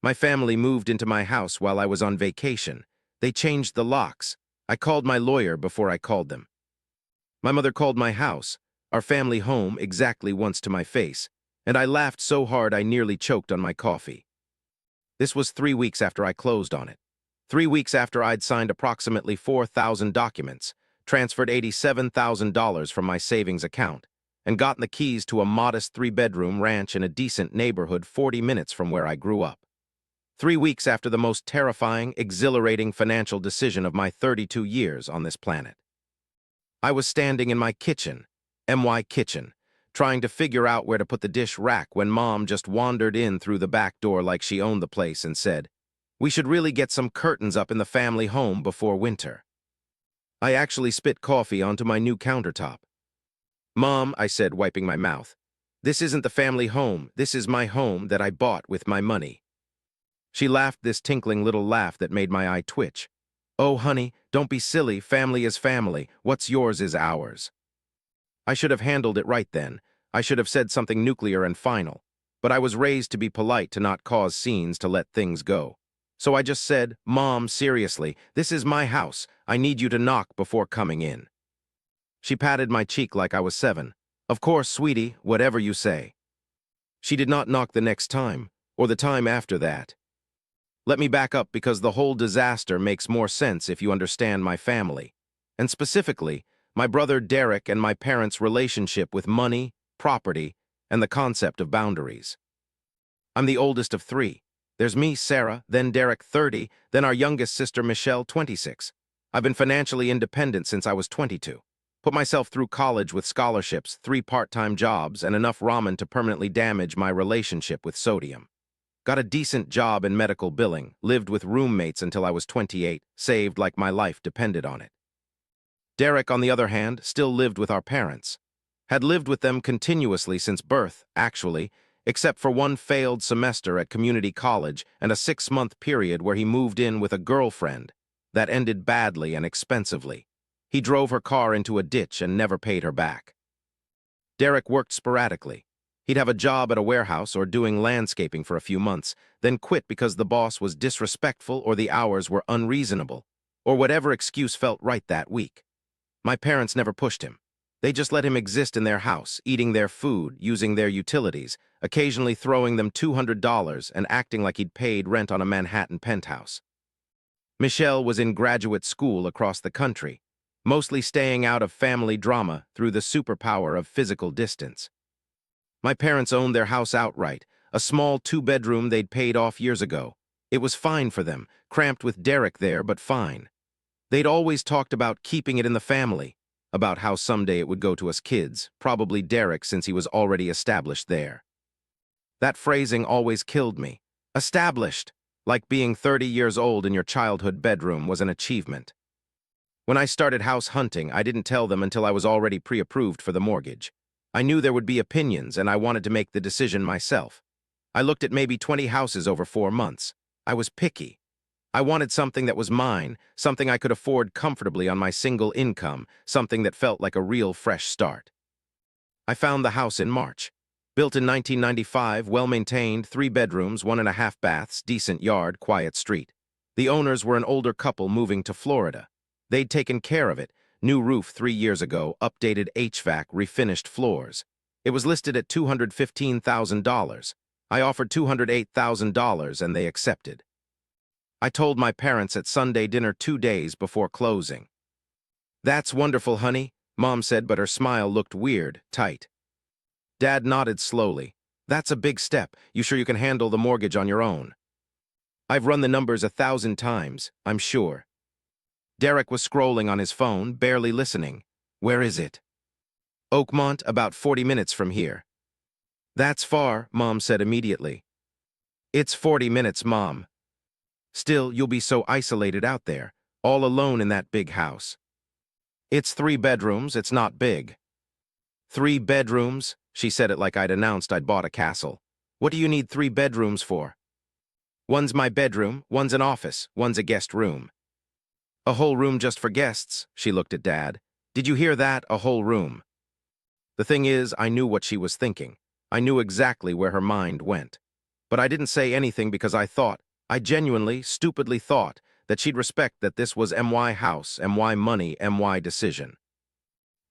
My family moved into my house while I was on vacation. They changed the locks. I called my lawyer before I called them. My mother called my house, our family home, exactly once to my face, and I laughed so hard I nearly choked on my coffee. This was 3 weeks after I closed on it. 3 weeks after I'd signed approximately 4,000 documents, transferred $87,000 from my savings account, and gotten the keys to a modest 3-bedroom ranch in a decent neighborhood 40 minutes from where I grew up. 3 weeks after the most terrifying, exhilarating financial decision of my 32 years on this planet. I was standing in my kitchen, MY kitchen, trying to figure out where to put the dish rack when Mom just wandered in through the back door like she owned the place and said, "We should really get some curtains up in the family home before winter." I actually spit coffee onto my new countertop. "Mom," I said, wiping my mouth, "this isn't the family home. This is my home that I bought with my money." She laughed this tinkling little laugh that made my eye twitch. "Oh, honey, don't be silly. Family is family. What's yours is ours." I should have handled it right then. I should have said something nuclear and final. But I was raised to be polite, to not cause scenes, to let things go. So I just said, "Mom, seriously, this is my house. I need you to knock before coming in." She patted my cheek like I was 7. "Of course, sweetie, whatever you say." She did not knock the next time, or the time after that. Let me back up, because the whole disaster makes more sense if you understand my family, and specifically, my brother Derek and my parents' relationship with money, property, and the concept of boundaries. I'm the oldest of 3. There's me, Sarah, then Derek, 30, then our youngest sister, Michelle, 26. I've been financially independent since I was 22. Put myself through college with scholarships, 3 part-time jobs, and enough ramen to permanently damage my relationship with sodium. Got a decent job in medical billing, lived with roommates until I was 28, saved like my life depended on it. Derek, on the other hand, still lived with our parents. Had lived with them continuously since birth, actually, except for one failed semester at community college and a 6-month period where he moved in with a girlfriend. That ended badly and expensively. He drove her car into a ditch and never paid her back. Derek worked sporadically. He'd have a job at a warehouse or doing landscaping for a few months, then quit because the boss was disrespectful or the hours were unreasonable, or whatever excuse felt right that week. My parents never pushed him. They just let him exist in their house, eating their food, using their utilities, occasionally throwing them $200 and acting like he'd paid rent on a Manhattan penthouse. Michelle was in graduate school across the country, mostly staying out of family drama through the superpower of physical distance. My parents owned their house outright, a small 2-bedroom they'd paid off years ago. It was fine for them, cramped with Derek there, but fine. They'd always talked about keeping it in the family, about how someday it would go to us kids, probably Derek since he was already established there. That phrasing always killed me. Established, like being 30 years old in your childhood bedroom was an achievement. When I started house hunting, I didn't tell them until I was already pre-approved for the mortgage. I knew there would be opinions, and I wanted to make the decision myself. I looked at maybe 20 houses over 4 months. I was picky. I wanted something that was mine, something I could afford comfortably on my single income, something that felt like a real fresh start. I found the house in March. Built in 1995, well-maintained, 3 bedrooms, 1.5 baths, decent yard, quiet street. The owners were an older couple moving to Florida. They'd taken care of it. New roof 3 years ago, updated HVAC, refinished floors. It was listed at $215,000. I offered $208,000 and they accepted. I told my parents at Sunday dinner 2 days before closing. "That's wonderful, honey," Mom said, but her smile looked weird, tight. Dad nodded slowly. "That's a big step. You sure you can handle the mortgage on your own?" "I've run the numbers 1,000 times, I'm sure." Derek was scrolling on his phone, barely listening. "Where is it?" "Oakmont, about 40 minutes from here." "That's far," Mom said immediately. "It's 40 minutes, Mom." "Still, you'll be so isolated out there, all alone in that big house." "It's 3 bedrooms, it's not big." "3 bedrooms?" She said it like I'd announced I'd bought a castle. "What do you need 3 bedrooms for?" "One's my bedroom, one's an office, one's a guest room." "A whole room just for guests?" She looked at Dad. "Did you hear that? A whole room." The thing is, I knew what she was thinking. I knew exactly where her mind went. But I didn't say anything because I genuinely, stupidly thought that she'd respect that this was MY house, MY money, MY decision.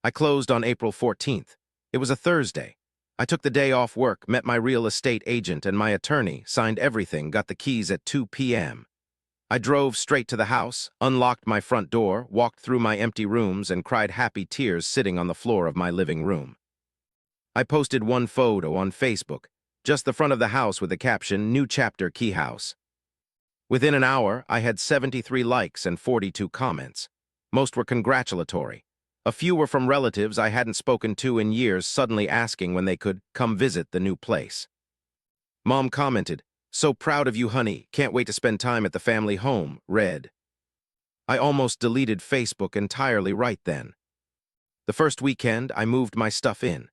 I closed on April 14th. It was a Thursday. I took the day off work, met my real estate agent and my attorney, signed everything, got the keys at 2 p.m. I drove straight to the house, unlocked my front door, walked through my empty rooms, and cried happy tears sitting on the floor of my living room. I posted one photo on Facebook, just the front of the house with the caption, "New Chapter Key House." Within an hour, I had 73 likes and 42 comments. Most were congratulatory. A few were from relatives I hadn't spoken to in years, suddenly asking when they could come visit the new place. Mom commented, "So proud of you, honey. Can't wait to spend time at the family home," read. I almost deleted Facebook entirely right then. The first weekend, I moved my stuff in.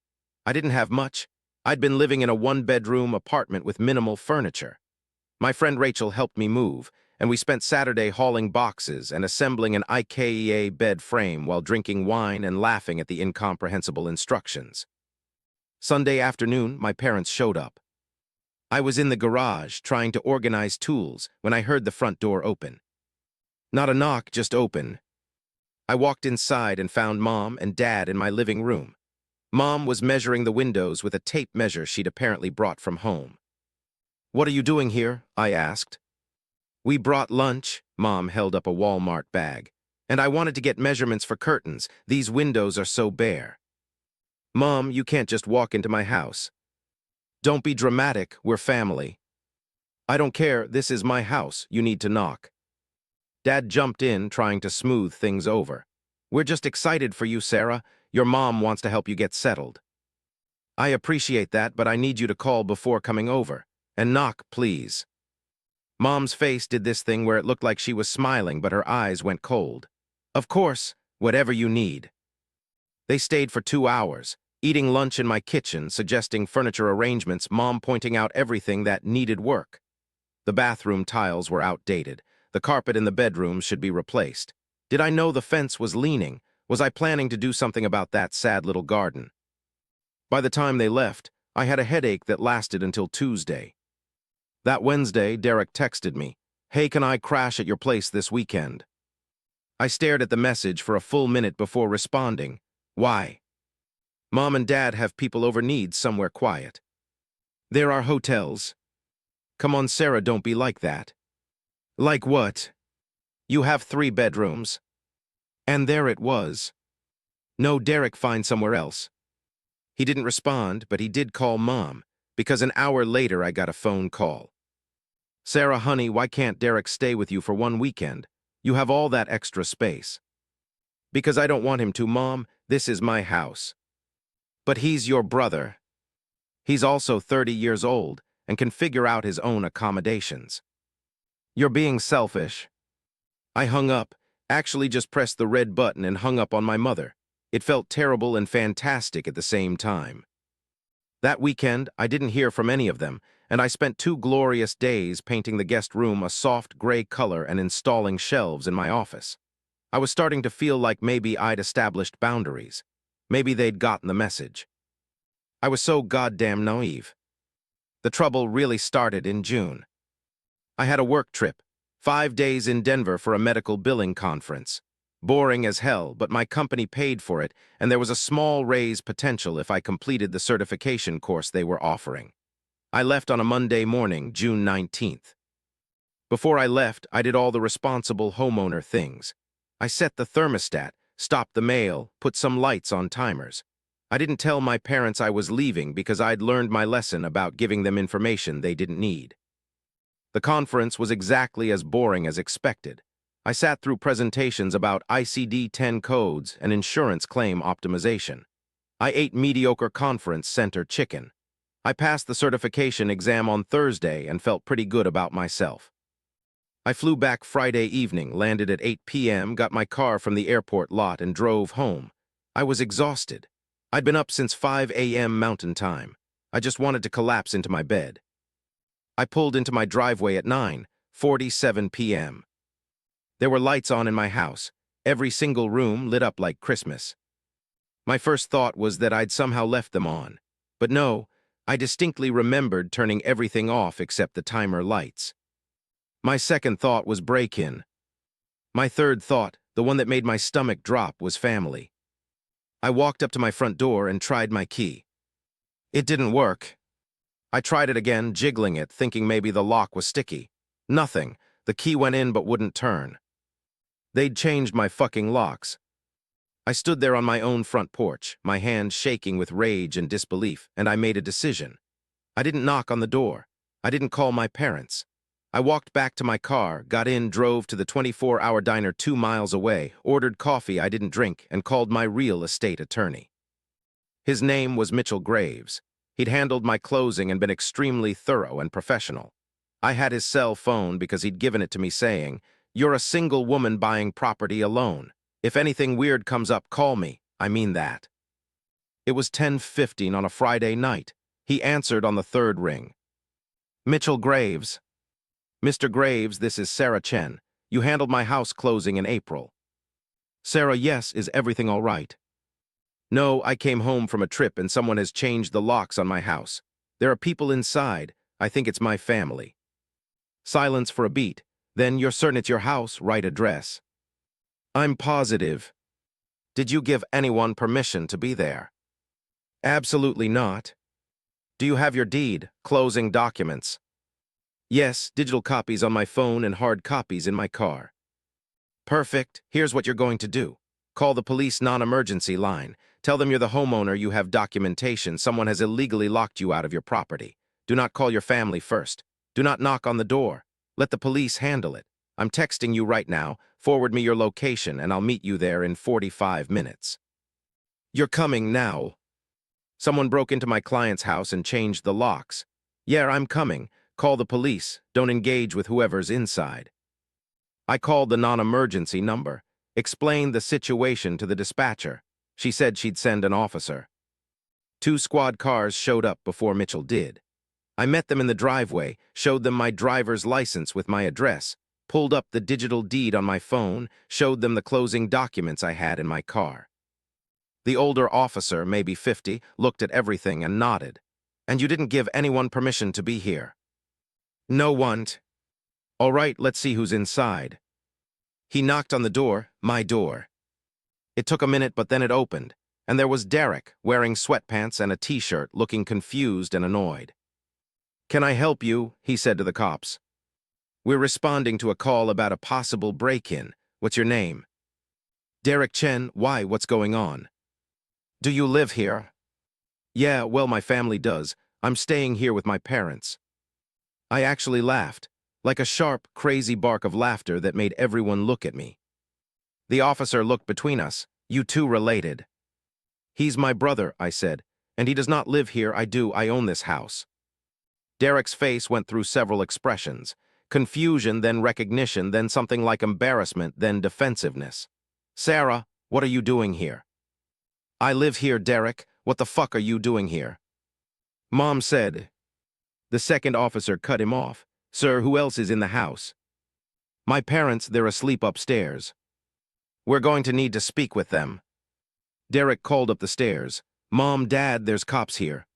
I didn't have much. I'd been living in a one-bedroom apartment with minimal furniture. My friend Rachel helped me move, and we spent Saturday hauling boxes and assembling an IKEA bed frame while drinking wine and laughing at the incomprehensible instructions. Sunday afternoon, my parents showed up. I was in the garage trying to organize tools when I heard the front door open. Not a knock, just open. I walked inside and found Mom and Dad in my living room. Mom was measuring the windows with a tape measure she'd apparently brought from home. "What are you doing here?" I asked. "We brought lunch," Mom held up a Walmart bag, "and I wanted to get measurements for curtains. These windows are so bare." "Mom, you can't just walk into my house." "Don't be dramatic, we're family." "I don't care, this is my house, you need to knock." Dad jumped in, trying to smooth things over. "We're just excited for you, Sarah. Your mom wants to help you get settled." "I appreciate that, but I need you to call before coming over. And knock, please." Mom's face did this thing where it looked like she was smiling, but her eyes went cold. "Of course, whatever you need." They stayed for 2 hours, eating lunch in my kitchen, suggesting furniture arrangements, Mom pointing out everything that needed work. The bathroom tiles were outdated. The carpet in the bedrooms should be replaced. Did I know the fence was leaning? Was I planning to do something about that sad little garden? By the time they left, I had a headache that lasted until Tuesday. That Wednesday, Derek texted me, "Hey, can I crash at your place this weekend?" I stared at the message for a full minute before responding. "Why?" "Mom and Dad have people over, need somewhere quiet." "There are hotels." "Come on, Sarah, don't be like that." "Like what?" "You have 3 bedrooms." And there it was. "No, Derek, find somewhere else." He didn't respond, but he did call Mom, because an hour later I got a phone call. "Sarah, honey, why can't Derek stay with you for one weekend? You have all that extra space." "Because I don't want him to, Mom. This is my house." "But he's your brother." "He's also 30 years old and can figure out his own accommodations." "You're being selfish." I hung up, actually just pressed the red button and hung up on my mother. It felt terrible and fantastic at the same time. That weekend, I didn't hear from any of them, and I spent 2 glorious days painting the guest room a soft gray color and installing shelves in my office. I was starting to feel like maybe I'd established boundaries. Maybe they'd gotten the message. I was so goddamn naive. The trouble really started in June. I had a work trip, 5 days in Denver for a medical billing conference. Boring as hell, but my company paid for it, and there was a small raise potential if I completed the certification course they were offering. I left on a Monday morning, June 19th. Before I left, I did all the responsible homeowner things. I set the thermostat, stopped the mail, put some lights on timers. I didn't tell my parents I was leaving because I'd learned my lesson about giving them information they didn't need. The conference was exactly as boring as expected. I sat through presentations about ICD-10 codes and insurance claim optimization. I ate mediocre conference center chicken. I passed the certification exam on Thursday and felt pretty good about myself. I flew back Friday evening, landed at 8 p.m., got my car from the airport lot and drove home. I was exhausted. I'd been up since 5 a.m. Mountain Time. I just wanted to collapse into my bed. I pulled into my driveway at 9:47 p.m. There were lights on in my house, every single room lit up like Christmas. My first thought was that I'd somehow left them on. But no, I distinctly remembered turning everything off except the timer lights. My second thought was break-in. My third thought, the one that made my stomach drop, was family. I walked up to my front door and tried my key. It didn't work. I tried it again, jiggling it, thinking maybe the lock was sticky. Nothing. The key went in but wouldn't turn. They'd changed my fucking locks. I stood there on my own front porch, my hands shaking with rage and disbelief, and I made a decision. I didn't knock on the door. I didn't call my parents. I walked back to my car, got in, drove to the 24-hour diner 2 miles away, ordered coffee I didn't drink, and called my real estate attorney. His name was Mitchell Graves. He'd handled my closing and been extremely thorough and professional. I had his cell phone because he'd given it to me saying, "You're a single woman buying property alone. If anything weird comes up, call me. I mean that." It was 10:15 on a Friday night. He answered on the third ring. "Mitchell Graves." "Mr. Graves, this is Sarah Chen. You handled my house closing in April." "Sarah, yes, is everything all right?" "No, I came home from a trip and someone has changed the locks on my house. There are people inside. I think it's my family." Silence for a beat. Then, "You're certain it's your house, right address?" "I'm positive." "Did you give anyone permission to be there?" "Absolutely not." "Do you have your deed, closing documents?" "Yes, digital copies on my phone and hard copies in my car." "Perfect. Here's what you're going to do. Call the police non-emergency line. Tell them you're the homeowner, you have documentation, someone has illegally locked you out of your property. Do not call your family first. Do not knock on the door. Let the police handle it. I'm texting you right now. Forward me your location and I'll meet you there in 45 minutes. You're coming now." "Someone broke into my client's house and changed the locks." "Yeah, I'm coming. Call the police. Don't engage with whoever's inside." I called the non-emergency number, explained the situation to the dispatcher. She said she'd send an officer. 2 squad cars showed up before Mitchell did. I met them in the driveway, showed them my driver's license with my address, pulled up the digital deed on my phone, showed them the closing documents I had in my car. The older officer, maybe 50, looked at everything and nodded. "And you didn't give anyone permission to be here?" "No one." "All right, let's see who's inside." He knocked on the door, my door. It took a minute, but then it opened, and there was Derek, wearing sweatpants and a t-shirt, looking confused and annoyed. "Can I help you?" he said to the cops. "We're responding to a call about a possible break-in. What's your name?" "Derek Chen. Why, what's going on?" "Do you live here?" "Yeah, well, my family does. I'm staying here with my parents." I actually laughed, like a sharp, crazy bark of laughter that made everyone look at me. The officer looked between us. "You two related?" "He's my brother," I said, "and he does not live here. I do. I own this house." Derek's face went through several expressions. Confusion, then recognition, then something like embarrassment, then defensiveness. "Sarah, what are you doing here?" "I live here, Derek. What the fuck are you doing here?" "Mom said." The second officer cut him off. "Sir, who else is in the house?" "My parents, they're asleep upstairs." "We're going to need to speak with them." Derek called up the stairs. "Mom, Dad, there's cops here."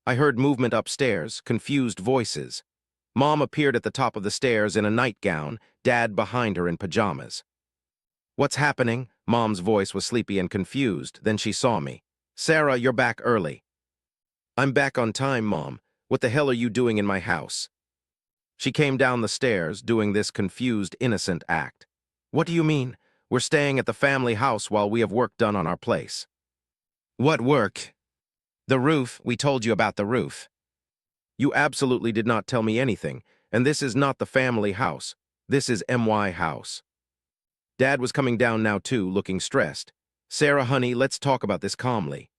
I heard movement upstairs, confused voices. Mom appeared at the top of the stairs in a nightgown, Dad behind her in pajamas. "What's happening?" Mom's voice was sleepy and confused. Then she saw me. "Sarah, you're back early." "I'm back on time, Mom. What the hell are you doing in my house?" She came down the stairs, doing this confused, innocent act. "What do you mean? We're staying at the family house while we have work done on our place." "What work?" "The roof. We told you about the roof." "You absolutely did not tell me anything, and this is not the family house. This is MY house." Dad was coming down now too, looking stressed. "Sarah, honey, let's talk about this calmly."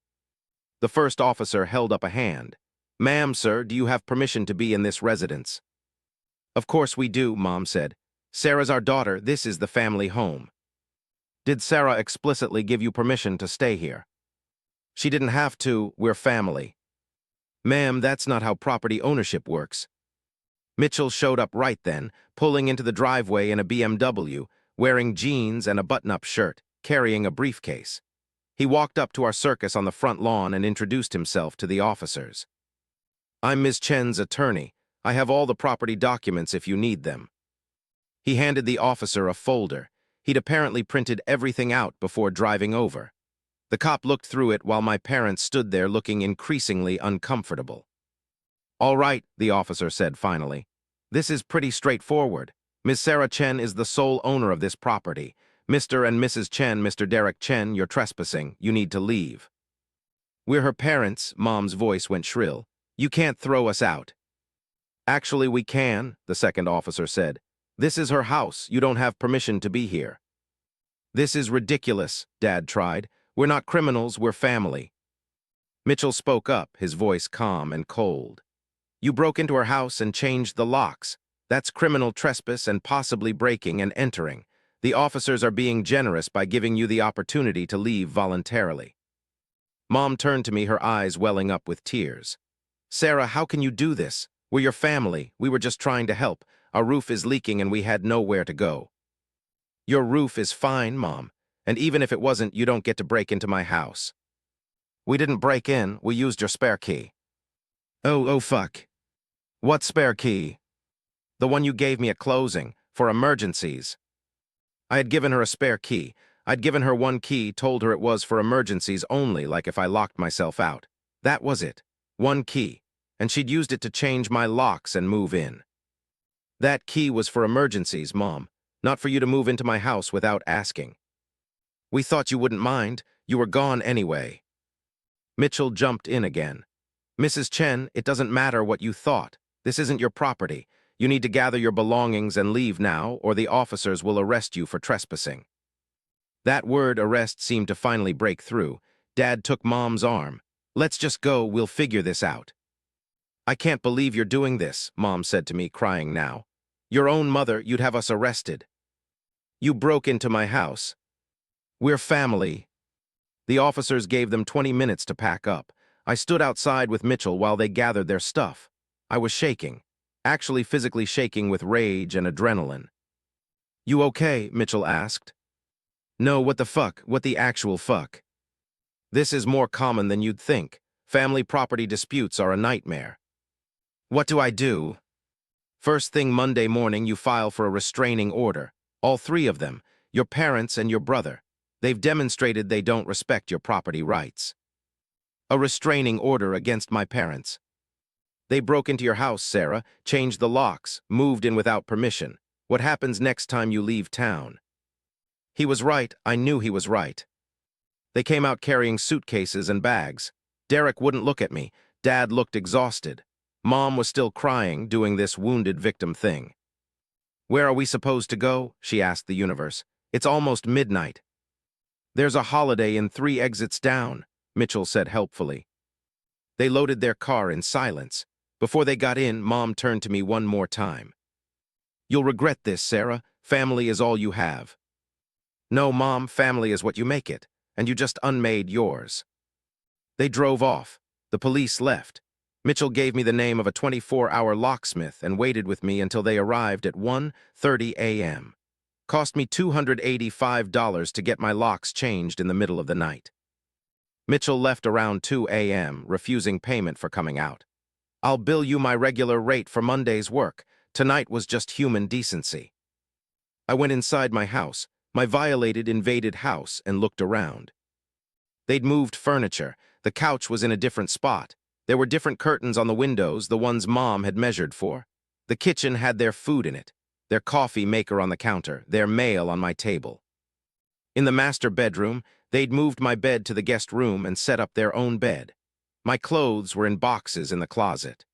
The first officer held up a hand. "Ma'am, sir, do you have permission to be in this residence?" "Of course we do," Mom said. "Sarah's our daughter. This is the family home." "Did Sarah explicitly give you permission to stay here?" "She didn't have to. We're family." "Ma'am, that's not how property ownership works." Mitchell showed up right then, pulling into the driveway in a BMW, wearing jeans and a button-up shirt, carrying a briefcase. He walked up to our circus on the front lawn and introduced himself to the officers. I'm Ms. Chen's attorney. I have all the property documents if you need them. He handed the officer a folder. He'd apparently printed everything out before driving over. The cop looked through it while my parents stood there looking increasingly uncomfortable. All right, the officer said finally. This is pretty straightforward. Ms. Sarah Chen is the sole owner of this property. Mr. and Mrs. Chen, Mr. Derek Chen, you're trespassing. You need to leave. We're her parents, Mom's voice went shrill. You can't throw us out. Actually, we can, the second officer said. This is her house. You don't have permission to be here. This is ridiculous, Dad tried. We're not criminals, we're family. Mitchell spoke up, his voice calm and cold. You broke into her house and changed the locks. That's criminal trespass and possibly breaking and entering. The officers are being generous by giving you the opportunity to leave voluntarily. Mom turned to me, her eyes welling up with tears. Sarah, how can you do this? We're your family. We were just trying to help. Our roof is leaking and we had nowhere to go. Your roof is fine, Mom. And even if it wasn't, you don't get to break into my house. We didn't break in. We used your spare key. Oh, fuck. What spare key? The one you gave me at closing, for emergencies. I had given her a spare key. I'd given her one key, told her it was for emergencies only, like if I locked myself out. That was it. One key. And she'd used it to change my locks and move in. That key was for emergencies, Mom, not for you to move into my house without asking. We thought you wouldn't mind. You were gone anyway. Mitchell jumped in again. Mrs. Chen, it doesn't matter what you thought. This isn't your property. You need to gather your belongings and leave now, or the officers will arrest you for trespassing. That word arrest seemed to finally break through. Dad took Mom's arm. Let's just go, we'll figure this out. I can't believe you're doing this, Mom said to me, crying now. Your own mother, you'd have us arrested. You broke into my house. We're family. The officers gave them 20 minutes to pack up. I stood outside with Mitchell while they gathered their stuff. I was shaking, actually physically shaking with rage and adrenaline. You okay? Mitchell asked. No, what the fuck? What the actual fuck? This is more common than you'd think. Family property disputes are a nightmare. What do I do? First thing Monday morning, you file for a restraining order. All three of them, your parents and your brother. They've demonstrated they don't respect your property rights. A restraining order against my parents. They broke into your house, Sarah, changed the locks, moved in without permission. What happens next time you leave town? He was right. I knew he was right. They came out carrying suitcases and bags. Derek wouldn't look at me. Dad looked exhausted. Mom was still crying, doing this wounded victim thing. Where are we supposed to go? She asked the universe. It's almost midnight. There's a Holiday Inn 3 exits down, Mitchell said helpfully. They loaded their car in silence. Before they got in, Mom turned to me one more time. You'll regret this, Sarah. Family is all you have. No, Mom, family is what you make it, and you just unmade yours. They drove off. The police left. Mitchell gave me the name of a 24-hour locksmith and waited with me until they arrived at 1:30 a.m. Cost me $285 to get my locks changed in the middle of the night. Mitchell left around 2 a.m., refusing payment for coming out. I'll bill you my regular rate for Monday's work. Tonight was just human decency. I went inside my house, my violated, invaded house, and looked around. They'd moved furniture. The couch was in a different spot. There were different curtains on the windows, the ones Mom had measured for. The kitchen had their food in it, their coffee maker on the counter, their mail on my table. In the master bedroom, they'd moved my bed to the guest room and set up their own bed. My clothes were in boxes in the closet.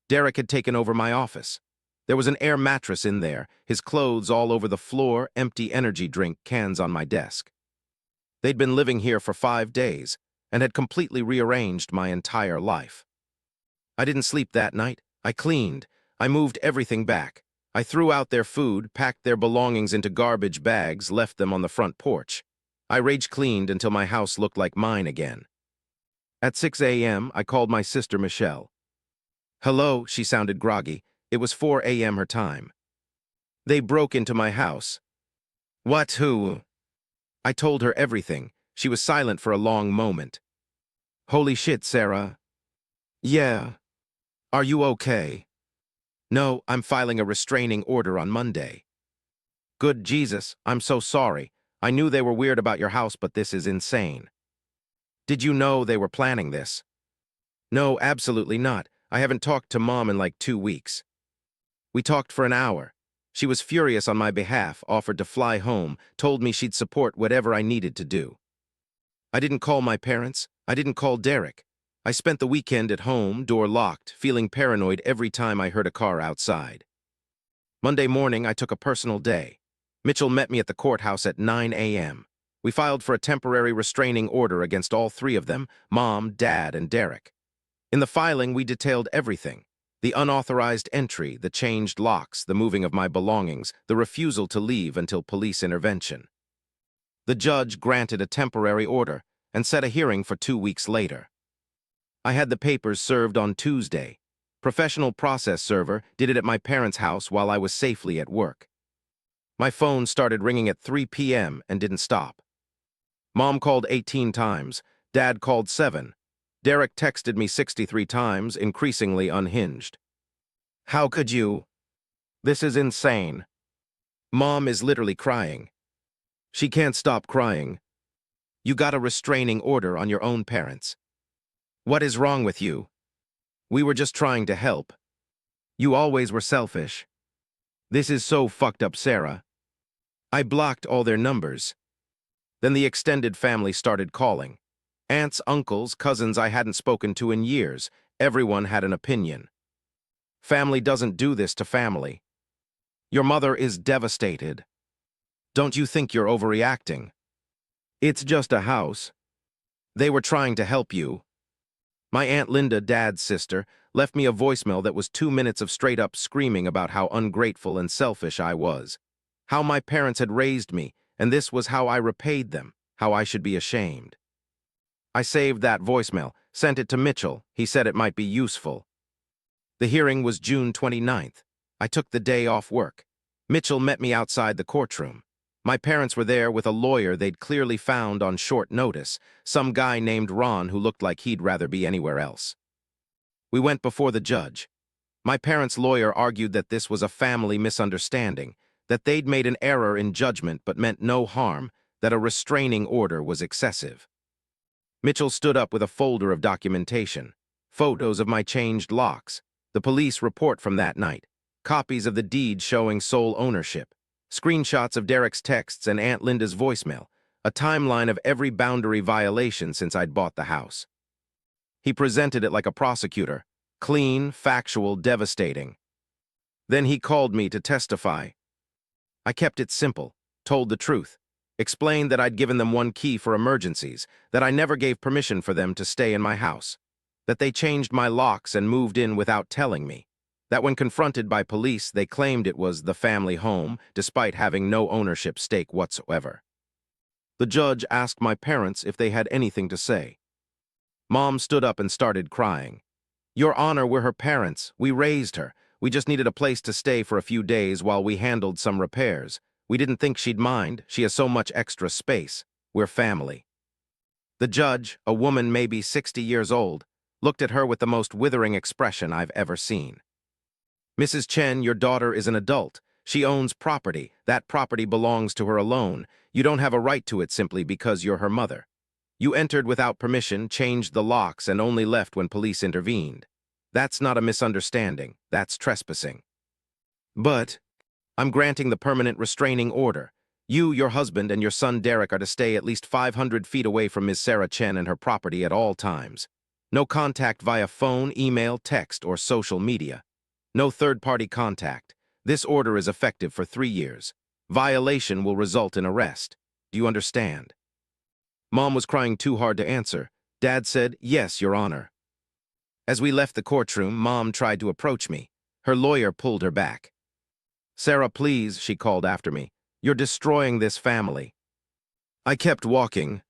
Derek had taken over my office. There was an air mattress in there, his clothes all over the floor, empty energy drink cans on my desk. They'd been living here for 5 days and had completely rearranged my entire life. I didn't sleep that night. I cleaned. I moved everything back. I threw out their food, packed their belongings into garbage bags, left them on the front porch. I rage-cleaned until my house looked like mine again. At 6 a.m., I called my sister Michelle. Hello, she sounded groggy. It was 4 a.m. her time. They broke into my house. What, who? I told her everything. She was silent for a long moment. Holy shit, Sarah. Yeah. Are you okay? No, I'm filing a restraining order on Monday. Good Jesus, I'm so sorry. I knew they were weird about your house, but this is insane. Did you know they were planning this? No, absolutely not. I haven't talked to Mom in like 2 weeks. We talked for an hour. She was furious on my behalf, offered to fly home, told me she'd support whatever I needed to do. I didn't call my parents. I didn't call Derek. I spent the weekend at home, door locked, feeling paranoid every time I heard a car outside. Monday morning, I took a personal day. Mitchell met me at the courthouse at 9 a.m. We filed for a temporary restraining order against all three of them, Mom, Dad, and Derek. In the filing, we detailed everything. The unauthorized entry, the changed locks, the moving of my belongings, the refusal to leave until police intervention. The judge granted a temporary order and set a hearing for 2 weeks later. I had the papers served on Tuesday. Professional process server did it at my parents' house while I was safely at work. My phone started ringing at 3 p.m. and didn't stop. Mom called 18 times, Dad called 7. Derek texted me 63 times, increasingly unhinged. How could you? This is insane. Mom is literally crying. She can't stop crying. You got a restraining order on your own parents. What is wrong with you? We were just trying to help. You always were selfish. This is so fucked up, Sarah. I blocked all their numbers. Then the extended family started calling. Aunts, uncles, cousins I hadn't spoken to in years. Everyone had an opinion. Family doesn't do this to family. Your mother is devastated. Don't you think you're overreacting? It's just a house. They were trying to help you. My Aunt Linda, Dad's sister, left me a voicemail that was 2 minutes of straight-up screaming about how ungrateful and selfish I was. How my parents had raised me, and this was how I repaid them, how I should be ashamed. I saved that voicemail, sent it to Mitchell. He said it might be useful. The hearing was June 29th. I took the day off work. Mitchell met me outside the courtroom. My parents were there with a lawyer they'd clearly found on short notice, some guy named Ron who looked like he'd rather be anywhere else. We went before the judge. My parents' lawyer argued that this was a family misunderstanding, that they'd made an error in judgment but meant no harm, that a restraining order was excessive. Mitchell stood up with a folder of documentation, photos of my changed locks, the police report from that night, copies of the deed showing sole ownership, screenshots of Derek's texts and Aunt Linda's voicemail, a timeline of every boundary violation since I'd bought the house. He presented it like a prosecutor, clean, factual, devastating. Then he called me to testify. I kept it simple, told the truth, explained that I'd given them one key for emergencies, that I never gave permission for them to stay in my house, that they changed my locks and moved in without telling me, that when confronted by police, they claimed it was the family home, despite having no ownership stake whatsoever. The judge asked my parents if they had anything to say. Mom stood up and started crying. Your Honor, we're her parents. We raised her. We just needed a place to stay for a few days while we handled some repairs. We didn't think she'd mind. She has so much extra space. We're family. The judge, a woman maybe 60 years old, looked at her with the most withering expression I've ever seen. Mrs. Chen, your daughter is an adult. She owns property. That property belongs to her alone. You don't have a right to it simply because you're her mother. You entered without permission, changed the locks, and only left when police intervened. That's not a misunderstanding. That's trespassing. But I'm granting the permanent restraining order. You, your husband, and your son Derek are to stay at least 500 feet away from Ms. Sarah Chen and her property at all times. No contact via phone, email, text, or social media. No third-party contact. This order is effective for 3 years. Violation will result in arrest. Do you understand? Mom was crying too hard to answer. Dad said, "Yes, Your Honor." As we left the courtroom, Mom tried to approach me. Her lawyer pulled her back. "Sarah, please," she called after me. "You're destroying this family." I kept walking.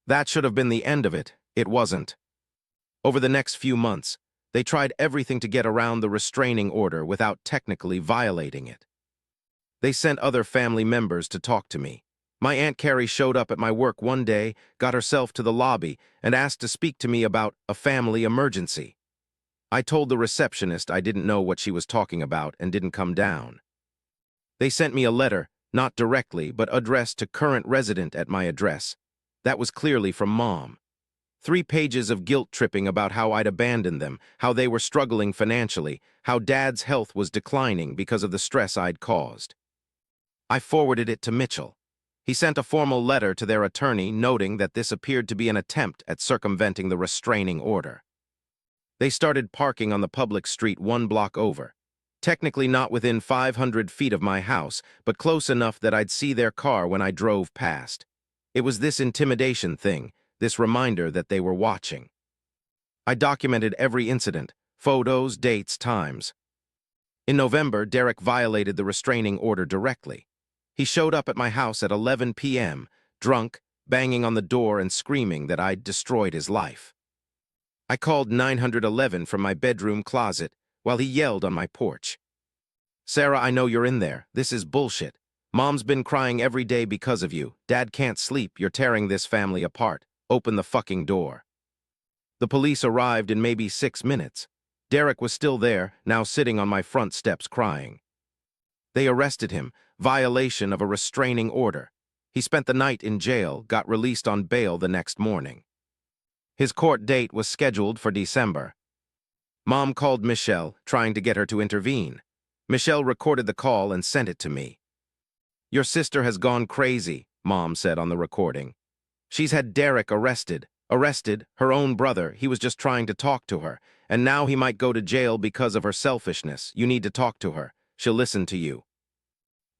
That should have been the end of it. It wasn't. Over the next few months, they tried everything to get around the restraining order without technically violating it. They sent other family members to talk to me. My Aunt Carrie showed up at my work one day, got herself to the lobby, and asked to speak to me about a family emergency. I told the receptionist I didn't know what she was talking about and didn't come down. They sent me a letter, not directly, but addressed to current resident at my address. That was clearly from Mom. 3 pages of guilt-tripping about how I'd abandoned them, how they were struggling financially, how Dad's health was declining because of the stress I'd caused. I forwarded it to Mitchell. He sent a formal letter to their attorney noting that this appeared to be an attempt at circumventing the restraining order. They started parking on the public street 1 block over. Technically not within 500 feet of my house, but close enough that I'd see their car when I drove past. It was this intimidation thing, this reminder that they were watching. I documented every incident, photos, dates, times. In November, Derek violated the restraining order directly. He showed up at my house at 11 p.m., drunk, banging on the door and screaming that I'd destroyed his life. I called 911 from my bedroom closet while he yelled on my porch. "Sarah, I know you're in there. This is bullshit. Mom's been crying every day because of you. Dad can't sleep. You're tearing this family apart. Open the fucking door." The police arrived in maybe 6 minutes. Derek was still there, now sitting on my front steps crying. They arrested him, violation of a restraining order. He spent the night in jail, got released on bail the next morning. His court date was scheduled for December. Mom called Michelle, trying to get her to intervene. Michelle recorded the call and sent it to me. "Your sister has gone crazy," Mom said on the recording. "She's had Derek arrested, her own brother. He was just trying to talk to her, and now he might go to jail because of her selfishness. You need to talk to her. She'll listen to you."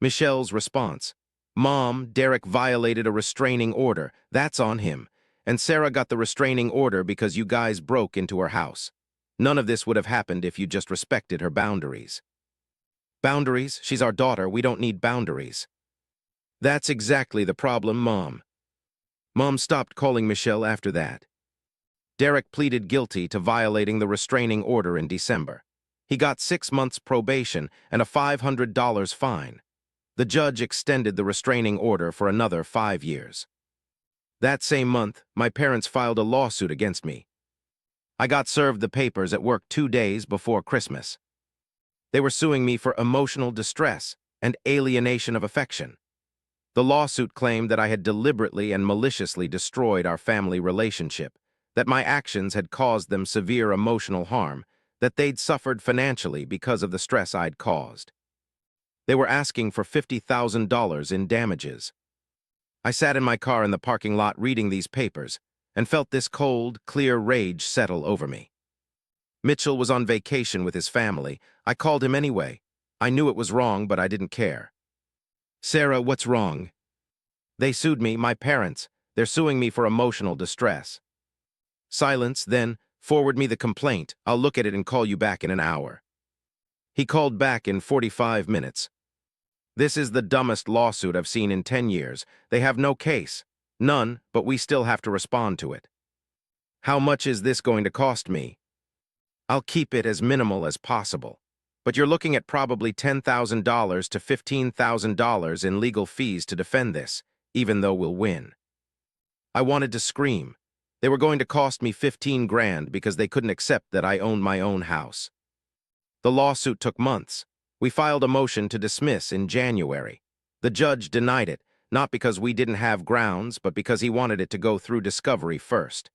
Michelle's response: "Mom, Derek violated a restraining order. That's on him. And Sarah got the restraining order because you guys broke into her house. None of this would have happened if you just respected her boundaries." "Boundaries? She's our daughter. We don't need boundaries." "That's exactly the problem, Mom." Mom stopped calling Michelle after that. Derek pleaded guilty to violating the restraining order in December. He got 6 months probation and a $500 fine. The judge extended the restraining order for another 5 years. That same month, my parents filed a lawsuit against me. I got served the papers at work 2 days before Christmas. They were suing me for emotional distress and alienation of affection. The lawsuit claimed that I had deliberately and maliciously destroyed our family relationship, that my actions had caused them severe emotional harm, that they'd suffered financially because of the stress I'd caused. They were asking for $50,000 in damages. I sat in my car in the parking lot reading these papers and felt this cold, clear rage settle over me. Mitchell was on vacation with his family. I called him anyway. I knew it was wrong, but I didn't care. "Sarah, what's wrong?" "They sued me, my parents. They're suing me for emotional distress." Silence, then, "Forward me the complaint. I'll look at it and call you back in an hour." He called back in 45 minutes. "This is the dumbest lawsuit I've seen in 10 years. They have no case. None, but we still have to respond to it." "How much is this going to cost me?" "I'll keep it as minimal as possible. But you're looking at probably $10,000 to $15,000 in legal fees to defend this, even though we'll win." I wanted to scream. They were going to cost me 15 grand because they couldn't accept that I owned my own house. The lawsuit took months. We filed a motion to dismiss in January. The judge denied it, not because we didn't have grounds, but because he wanted it to go through discovery first.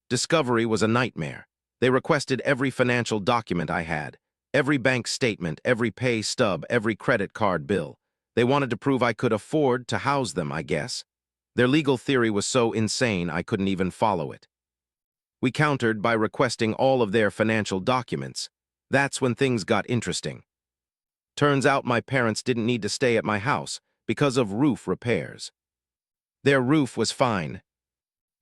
Discovery was a nightmare. They requested every financial document I had, every bank statement, every pay stub, every credit card bill. They wanted to prove I could afford to house them, I guess. Their legal theory was so insane I couldn't even follow it. We countered by requesting all of their financial documents. That's when things got interesting. Turns out my parents didn't need to stay at my house because of roof repairs. Their roof was fine.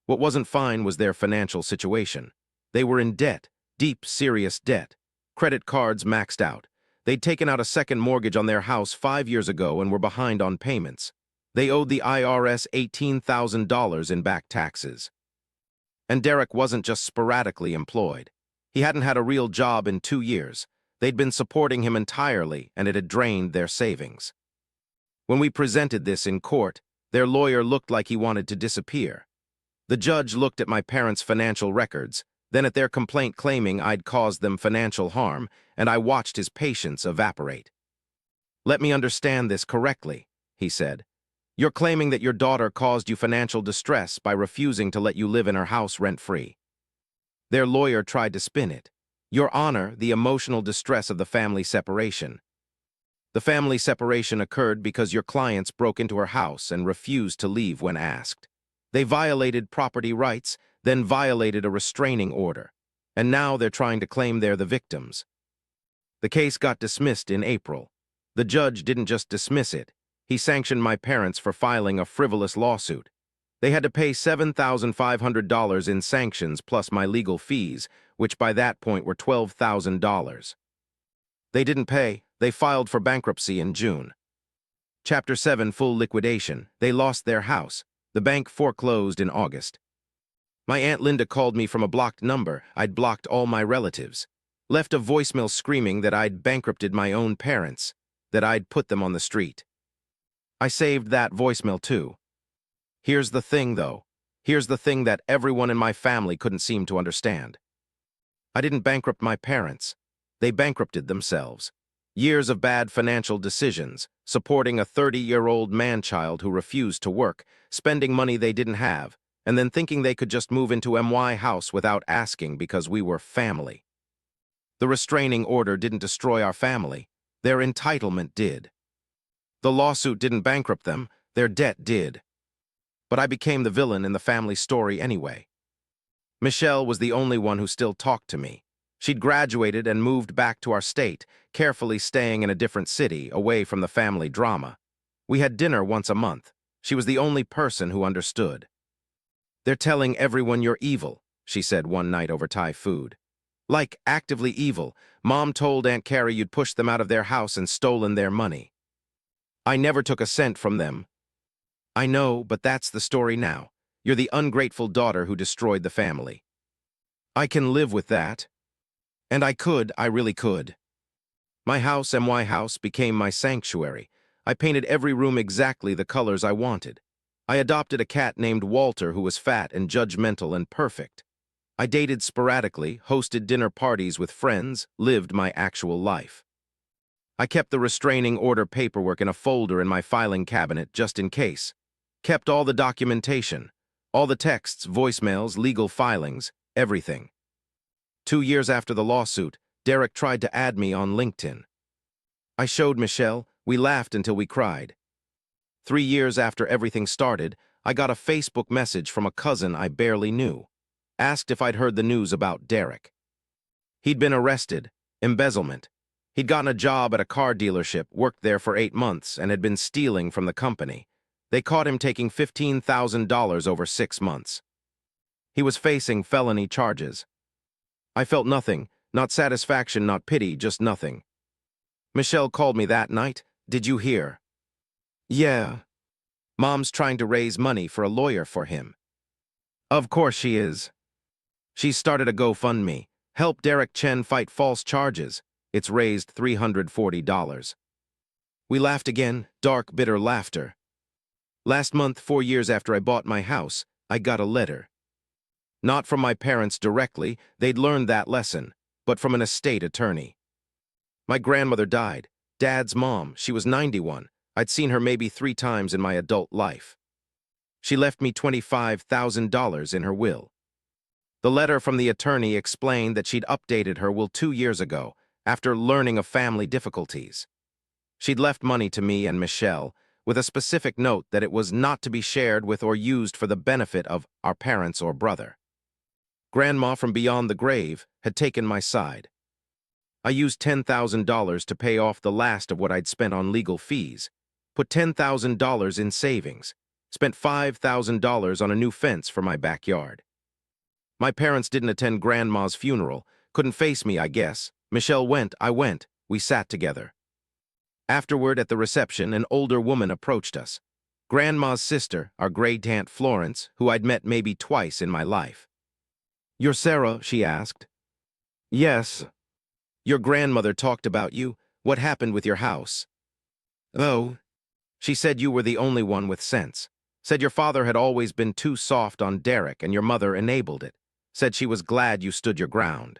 What wasn't fine was their financial situation. They were in debt, deep, serious debt. Credit cards maxed out. They'd taken out a second mortgage on their house 5 years ago and were behind on payments. They owed the IRS $18,000 in back taxes. And Derek wasn't just sporadically employed. He hadn't had a real job in 2 years. They'd been supporting him entirely, and it had drained their savings. When we presented this in court, their lawyer looked like he wanted to disappear. The judge looked at my parents' financial records, Then at their complaint claiming I'd caused them financial harm, and I watched his patience evaporate. "Let me understand this correctly," he said. "You're claiming that your daughter caused you financial distress by refusing to let you live in her house rent-free." Their lawyer tried to spin it. "Your Honor, the emotional distress of the family separation. The family separation occurred because your clients broke into her house and refused to leave when asked. They violated property rights, then violated a restraining order, and now they're trying to claim they're the victims." The case got dismissed in April. The judge didn't just dismiss it. He sanctioned my parents for filing a frivolous lawsuit. They had to pay $7,500 in sanctions plus my legal fees, which by that point were $12,000. They didn't pay. They filed for bankruptcy in June. Chapter 7 full liquidation. They lost their house. The bank foreclosed in August. My Aunt Linda called me from a blocked number. I'd blocked all my relatives. Left a voicemail screaming that I'd bankrupted my own parents, that I'd put them on the street. I saved that voicemail too. Here's the thing, though. Here's the thing that everyone in my family couldn't seem to understand. I didn't bankrupt my parents. They bankrupted themselves. Years of bad financial decisions, supporting a 30-year-old man-child who refused to work, spending money they didn't have, and then thinking they could just move into my house without asking because we were family. The restraining order didn't destroy our family. Their entitlement did. The lawsuit didn't bankrupt them. Their debt did. But I became the villain in the family story anyway. Michelle was the only one who still talked to me. She'd graduated and moved back to our state, carefully staying in a different city, away from the family drama. We had dinner once a month. She was the only person who understood. "They're telling everyone you're evil," she said one night over Thai food. "Like, actively evil. Mom told Aunt Carrie you'd pushed them out of their house and stolen their money. I never took a cent from them." "I know, but that's the story now. You're the ungrateful daughter who destroyed the family." "I can live with that." And I really could. My house, my house, became my sanctuary. I painted every room exactly the colors I wanted. I adopted a cat named Walter who was fat and judgmental and perfect. I dated sporadically, hosted dinner parties with friends, lived my actual life. I kept the restraining order paperwork in a folder in my filing cabinet just in case. Kept all the documentation, all the texts, voicemails, legal filings, everything. 2 years after the lawsuit, Derek tried to add me on LinkedIn. I showed Michelle. We laughed until we cried. 3 years after everything started, I got a Facebook message from a cousin I barely knew. Asked if I'd heard the news about Derek. He'd been arrested, embezzlement. He'd gotten a job at a car dealership, worked there for 8 months, and had been stealing from the company. They caught him taking $15,000 over 6 months. He was facing felony charges. I felt nothing, not satisfaction, not pity, just nothing. Michelle called me that night. "Did you hear?" "Yeah. Mom's trying to raise money for a lawyer for him." "Of course she is. She started a GoFundMe. Help Derek Chen fight false charges. It's raised $340. We laughed again, dark, bitter laughter. Last month, 4 years after I bought my house, I got a letter. Not from my parents directly, they'd learned that lesson, but from an estate attorney. My grandmother died. Dad's mom, she was 91. I'd seen her maybe 3 times in my adult life. She left me $25,000 in her will. The letter from the attorney explained that she'd updated her will 2 years ago, after learning of family difficulties. She'd left money to me and Michelle, with a specific note that it was not to be shared with or used for the benefit of our parents or brother. Grandma from beyond the grave had taken my side. I used $10,000 to pay off the last of what I'd spent on legal fees, put $10,000 in savings, spent $5,000 on a new fence for my backyard. My parents didn't attend Grandma's funeral, couldn't face me, I guess. Michelle went, I went, we sat together. Afterward, at the reception, an older woman approached us. Grandma's sister, our great-aunt Florence, who I'd met maybe twice in my life. "You're Sarah?" she asked. "Yes." "Your grandmother talked about you. What happened with your house?" "Oh." "She said you were the only one with sense. Said your father had always been too soft on Derek and your mother enabled it. said she was glad you stood your ground.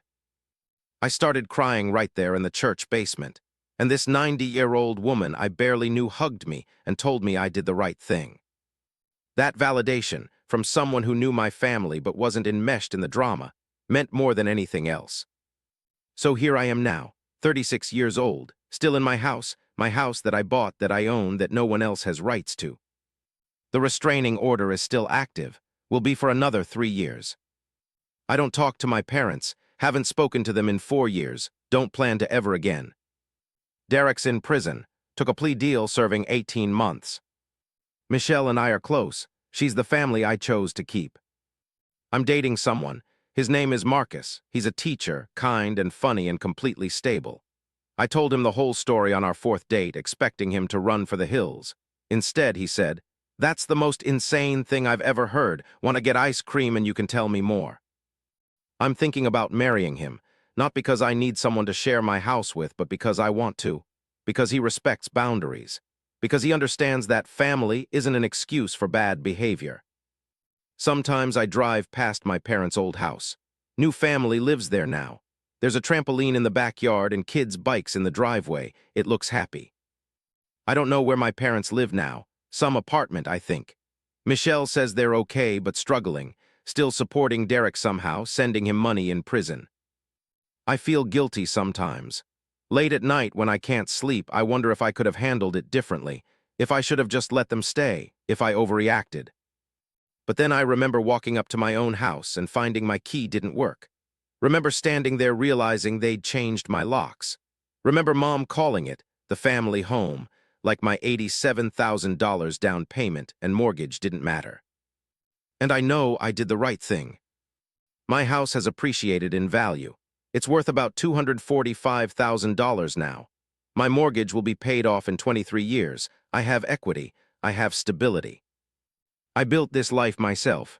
I started crying right there in the church basement, and this 90-year-old woman I barely knew hugged me and told me I did the right thing. That validation, from someone who knew my family but wasn't enmeshed in the drama, meant more than anything else. So here I am now, 36 years old, still in my house that I bought, that I own, that no one else has rights to. The restraining order is still active, will be for another 3 years. I don't talk to my parents, haven't spoken to them in 4 years, don't plan to ever again. Derek's in prison, took a plea deal serving 18 months. Michelle and I are close, she's the family I chose to keep. I'm dating someone, his name is Marcus, he's a teacher, kind and funny and completely stable. I told him the whole story on our 4th date, expecting him to run for the hills. Instead, he said, "That's the most insane thing I've ever heard. Want to get ice cream and you can tell me more." I'm thinking about marrying him, not because I need someone to share my house with, but because I want to, because he respects boundaries, because he understands that family isn't an excuse for bad behavior. Sometimes I drive past my parents' old house. New family lives there now. There's a trampoline in the backyard and kids' bikes in the driveway. It looks happy. I don't know where my parents live now. Some apartment, I think. Michelle says they're okay but struggling, still supporting Derek somehow, sending him money in prison. I feel guilty sometimes. Late at night when I can't sleep, I wonder if I could have handled it differently, if I should have just let them stay, if I overreacted. But then I remember walking up to my own house and finding my key didn't work. Remember standing there realizing they'd changed my locks. Remember Mom calling it the family home, like my $87,000 down payment and mortgage didn't matter. And I know I did the right thing. My house has appreciated in value. It's worth about $245,000 now. My mortgage will be paid off in 23 years. I have equity. I have stability. I built this life myself.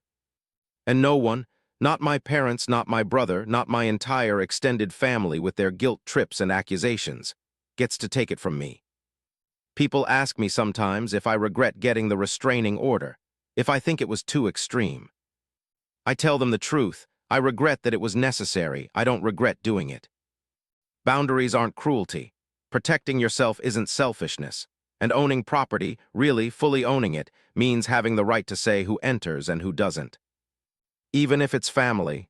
And no one, not my parents, not my brother, not my entire extended family with their guilt trips and accusations, gets to take it from me. People ask me sometimes if I regret getting the restraining order, if I think it was too extreme. I tell them the truth. I regret that it was necessary. I don't regret doing it. Boundaries aren't cruelty. Protecting yourself isn't selfishness. And owning property, really fully owning it, means having the right to say who enters and who doesn't. Even if it's family.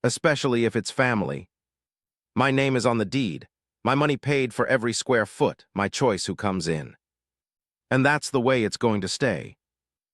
Especially if it's family. My name is on the deed. My money paid for every square foot, my choice who comes in. And that's the way it's going to stay.